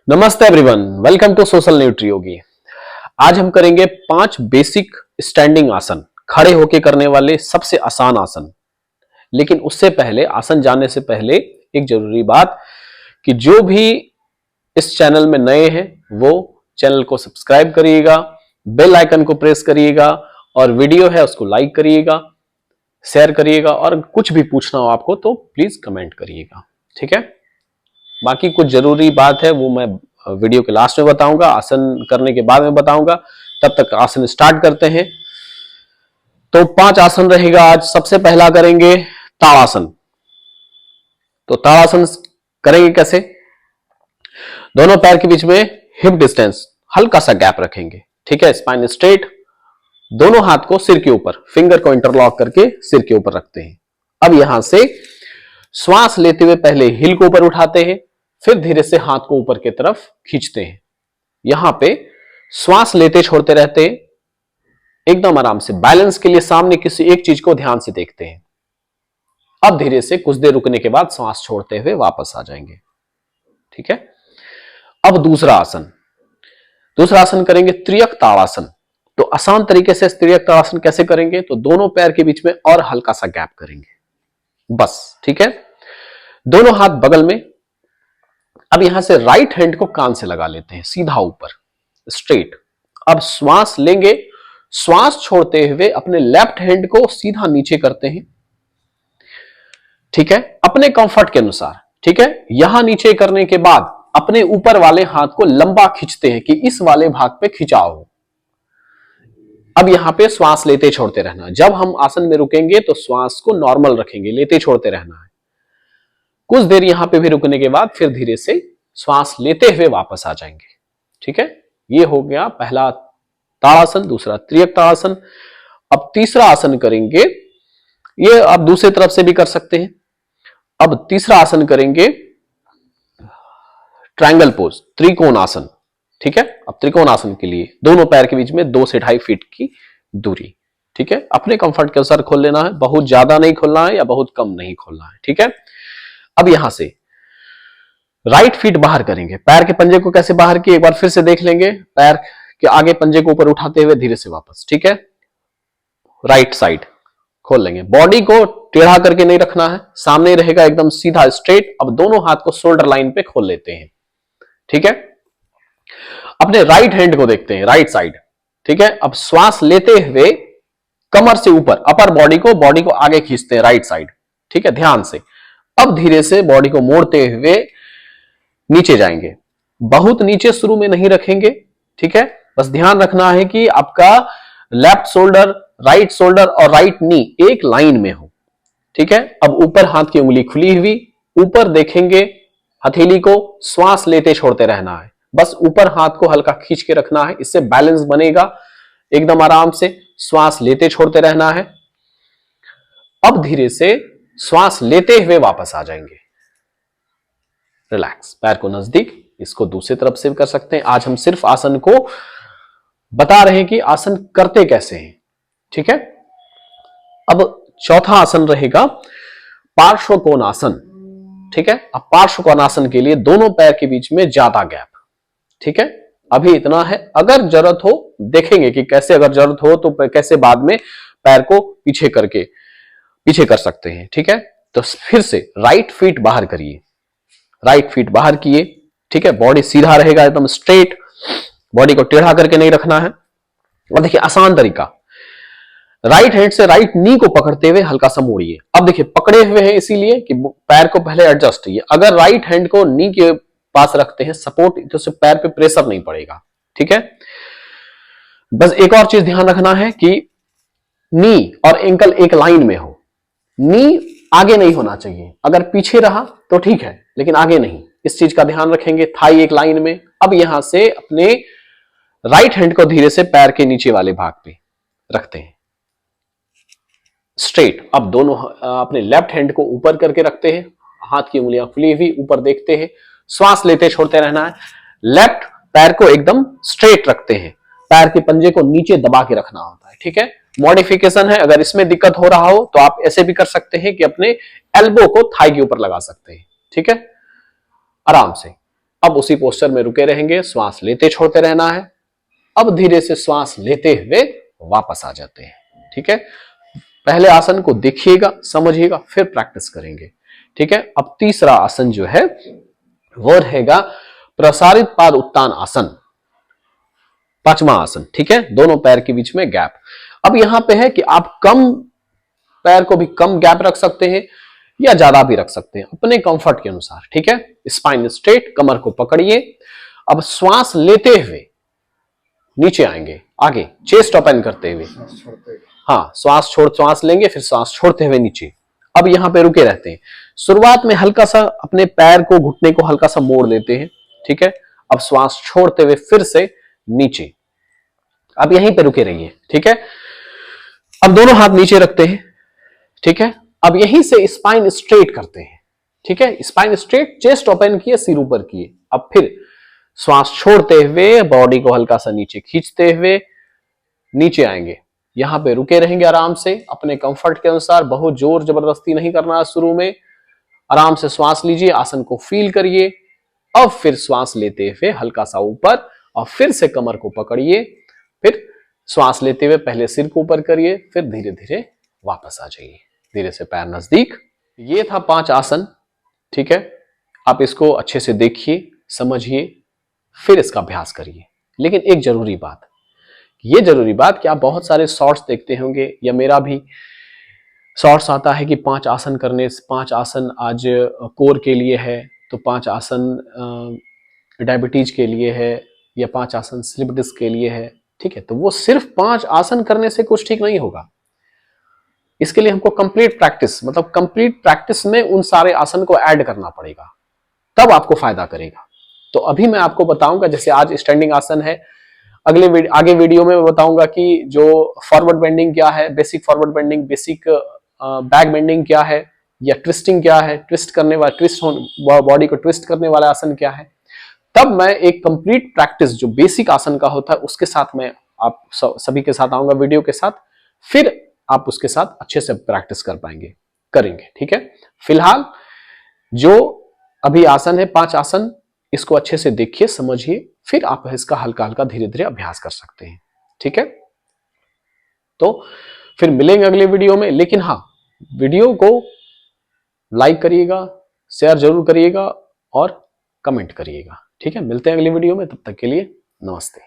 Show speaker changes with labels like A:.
A: नमस्ते everyone, welcome to social nutri Yogi. आज हम करेंगे 5 बेसिक स्टैंडिंग आसन, खड़े होके करने वाले सबसे आसान आसन। लेकिन उससे पहले, आसन जानने से पहले एक जरूरी बात कि जो भी इस चैनल में नए हैं वो चैनल को सब्सक्राइब करिएगा, बेल आइकन को प्रेस करिएगा और वीडियो है उसको लाइक करिएगा, शेयर करिएगा और कुछ भी पूछना हो आपको तो प्लीज कमेंट करिएगा। ठीक है, बाकी कुछ जरूरी बात है वो मैं वीडियो के लास्ट में बताऊंगा, आसन करने के बाद में बताऊंगा। तब तक आसन स्टार्ट करते हैं। तो 5 आसन रहेगा आज। सबसे पहला करेंगे ताड़ासन। तो ताड़ासन करेंगे कैसे? दोनों पैर के बीच में हिप डिस्टेंस, हल्का सा गैप रखेंगे। ठीक है, स्पाइन स्ट्रेट, दोनों हाथ को सिर के ऊपर, फिंगर को इंटरलॉक करके सिर के ऊपर रखते हैं। अब यहां से श्वास लेते हुए पहले हिल को ऊपर उठाते हैं, फिर धीरे से हाथ को ऊपर की तरफ खींचते हैं। यहां पे श्वास लेते छोड़ते रहते हैं, एकदम आराम से। बैलेंस के लिए सामने किसी एक चीज को ध्यान से देखते हैं। अब धीरे से कुछ देर रुकने के बाद श्वास छोड़ते हुए वापस आ जाएंगे। ठीक है, अब दूसरा आसन करेंगे त्रियक ताड़ासन। तो आसान तरीके से त्रियक ताड़ासन कैसे करेंगे? तो दोनों पैर के बीच में और हल्का सा गैप करेंगे बस। ठीक है, दोनों हाथ बगल में। अब यहां से राइट हैंड को कान से लगा लेते हैं, सीधा ऊपर स्ट्रेट। अब श्वास लेंगे, श्वास छोड़ते हुए अपने लेफ्ट हैंड को सीधा नीचे करते हैं। ठीक है, अपने कंफर्ट के अनुसार। ठीक है, यहां नीचे करने के बाद अपने ऊपर वाले हाथ को लंबा खींचते हैं कि इस वाले भाग पे खिंचाव हो। अब यहां पे श्वास लेते छोड़ते रहना। जब हम आसन में रुकेंगे तो श्वास को नॉर्मल रखेंगे, लेते छोड़ते रहना है। कुछ देर यहां पे भी रुकने के बाद फिर धीरे से श्वास लेते हुए वापस आ जाएंगे। ठीक है, ये हो गया पहला ताड़ासन, दूसरा त्रियक ताड़ासन। अब तीसरा आसन करेंगे, ये आप दूसरी तरफ से भी कर सकते हैं। अब तीसरा आसन करेंगे ट्रायंगल पोज, त्रिकोण आसन। ठीक है, अब त्रिकोण आसन के लिए दोनों पैर के बीच में 2 से 2.5 फीट की दूरी। ठीक है, अपने कंफर्ट के अनुसार खोल लेना है, बहुत ज्यादा नहीं खोलना है या बहुत कम नहीं खोलना है। ठीक है, अब यहां से राइट फीट बाहर करेंगे। पैर के पंजे को कैसे बाहर किए एक बार फिर से देख लेंगे। पैर के आगे पंजे को ऊपर उठाते हुए धीरे से वापस। ठीक है, राइट साइड खोल लेंगे। बॉडी को टेढ़ा करके नहीं रखना है, सामने रहेगा एकदम सीधा स्ट्रेट। अब दोनों हाथ को शोल्डर लाइन पे खोल लेते हैं। ठीक है, अपने राइट हैंड को देखते हैं, राइट साइड। ठीक है, अब श्वास लेते हुए कमर से ऊपर अपर बॉडी को आगे खींचते हैं, राइट साइड। ठीक है, ध्यान से। अब धीरे से बॉडी को मोड़ते हुए नीचे जाएंगे। बहुत नीचे शुरू में नहीं रखेंगे। ठीक है, बस ध्यान रखना है कि आपका लेफ्ट शोल्डर, राइट शोल्डर और राइट नी एक लाइन में हो। ठीक है, अब ऊपर हाथ की उंगली खुली हुई, ऊपर देखेंगे हथेली को, श्वास लेते छोड़ते रहना है। बस ऊपर हाथ को हल्का खींच के रखना है, इससे बैलेंस बनेगा। एकदम आराम से श्वास लेते छोड़ते रहना है। अब धीरे से श्वास लेते हुए वापस आ जाएंगे। रिलैक्स, पैर को नजदीक। इसको दूसरी तरफ से भी कर सकते हैं। आज हम सिर्फ आसन को बता रहे हैं कि आसन करते कैसे हैं। ठीक है, अब चौथा आसन रहेगा पार्श्व कोणासन। ठीक है, अब पार्श्व कोणासन के लिए दोनों पैर के बीच में ज्यादा गैप। ठीक है, अभी इतना है। अगर जरूरत हो देखेंगे कि कैसे, अगर जरूरत हो तो कैसे बाद में पैर को पीछे कर सकते हैं। ठीक है, तो फिर से राइट फीट बाहर करिए, राइट फीट बाहर किए। ठीक है, बॉडी सीधा रहेगा, एकदम स्ट्रेट, बॉडी को टेढ़ा करके नहीं रखना है। और देखिए आसान तरीका, राइट हैंड से राइट नी को पकड़ते हुए हल्का सा मोड़िए। अब देखिए पकड़े हुए हैं इसीलिए कि पैर को पहले एडजस्ट किए। अगर राइट हैंड को नी के पास रखते हैं सपोर्ट, तो उससे पैर पे प्रेशर नहीं पड़ेगा। ठीक है, बस एक और चीज ध्यान रखना है कि नी और एंकल एक लाइन में हो। नी आगे नहीं होना चाहिए, अगर पीछे रहा तो ठीक है, लेकिन आगे नहीं। इस चीज का ध्यान रखेंगे। थाई एक लाइन में। अब यहां से अपने राइट हैंड को धीरे से पैर के नीचे वाले भाग पे रखते हैं, स्ट्रेट। अब दोनों अपने लेफ्ट हैंड को ऊपर करके रखते हैं, हाथ की उंगलियां खुली हुई ऊपर देखते हैं। श्वास लेते छोड़ते रहना है। लेफ्ट पैर को एकदम स्ट्रेट रखते हैं, पैर के पंजे को नीचे दबा के रखना होता है। ठीक है, मॉडिफिकेशन है। अगर इसमें दिक्कत हो रहा हो तो आप ऐसे भी कर सकते हैं कि अपने एल्बो को थाई के ऊपर लगा सकते हैं। ठीक है, आराम से। अब उसी पोस्चर में रुके रहेंगे, श्वास लेते छोड़ते रहना है। अब धीरे से श्वास लेते हुए वापस आ जाते हैं। ठीक है, पहले आसन को देखिएगा, समझिएगा, फिर प्रैक्टिस करेंगे। ठीक है, अब तीसरा आसन जो है वो रहेगा प्रसारित पाद उत्तान आसन, पांचवा आसन। ठीक है, दोनों पैर के बीच में गैप। अब यहां पे है कि आप कम पैर को भी कम गैप रख सकते हैं या ज्यादा भी रख सकते हैं अपने कंफर्ट के अनुसार। ठीक है, स्पाइन स्ट्रेट, कमर को पकड़िए। अब श्वास लेते हुए नीचे आएंगे, आगे चेस्ट ओपन करते हुए, हाँ श्वास लेंगे, फिर श्वास छोड़ते हुए नीचे। अब यहां पे रुके रहते हैं। शुरुआत में हल्का सा अपने पैर को, घुटने को हल्का सा मोड़ देते हैं। ठीक है, अब श्वास छोड़ते हुए फिर से नीचे। अब यहीं पे रुके रहिए। ठीक है, अब दोनों हाथ नीचे रखते हैं। ठीक है, अब यहीं से स्पाइन स्ट्रेट करते हैं। ठीक है, स्पाइन स्ट्रेट, चेस्ट ओपन किए, सिर ऊपर किए। अब फिर श्वास छोड़ते हुए बॉडी को हल्का सा नीचे खींचते हुए नीचे आएंगे। यहां पे रुके रहेंगे आराम से अपने कंफर्ट के अनुसार, बहुत जोर जबरदस्ती नहीं करना है शुरू में। आराम से श्वास लीजिए, आसन को फील करिए। अब फिर श्वास लेते हुए हल्का सा ऊपर, और फिर से कमर को पकड़िए। फिर श्वास लेते हुए पहले सिर को ऊपर करिए, फिर धीरे धीरे वापस आ जाइए, धीरे से पैर नजदीक। ये था 5 आसन। ठीक है, आप इसको अच्छे से देखिए, समझिए, फिर इसका अभ्यास करिए। लेकिन एक जरूरी बात, ये जरूरी बात कि आप बहुत सारे शॉर्ट्स देखते होंगे, या मेरा भी शॉर्ट्स आता है कि 5 आसन करने, 5 आसन आज कोर के लिए है, तो 5 आसन डायबिटीज के लिए है, या 5 आसन स्लिप डिस्क के लिए है। ठीक है, तो वो सिर्फ 5 आसन करने से कुछ ठीक नहीं होगा। इसके लिए हमको कंप्लीट प्रैक्टिस, मतलब कंप्लीट प्रैक्टिस में उन सारे आसन को ऐड करना पड़ेगा, तब आपको फायदा करेगा। तो अभी मैं आपको बताऊंगा, जैसे आज स्टैंडिंग आसन है, आगे वीडियो में मैं बताऊंगा कि जो फॉरवर्ड बेंडिंग क्या है, basic forward bending, basic back bending क्या है, या ट्विस्टिंग क्या है, ट्विस्ट करने वाला, बॉडी को ट्विस्ट करने वाला आसन क्या है। तब मैं एक कंप्लीट प्रैक्टिस जो बेसिक आसन का होता है उसके साथ मैं आप सभी के साथ आऊंगा वीडियो के साथ, फिर आप उसके साथ अच्छे से प्रैक्टिस कर पाएंगे, करेंगे। ठीक है, फिलहाल जो अभी आसन है 5 आसन, इसको अच्छे से देखिए, समझिए, फिर आप इसका हल्का हल्का धीरे धीरे अभ्यास कर सकते हैं। ठीक है, तो फिर मिलेंगे अगले वीडियो में। लेकिन हाँ, वीडियो को लाइक करिएगा, शेयर जरूर करिएगा और कमेंट करिएगा। ठीक है, मिलते हैं अगली वीडियो में, तब तक के लिए नमस्ते।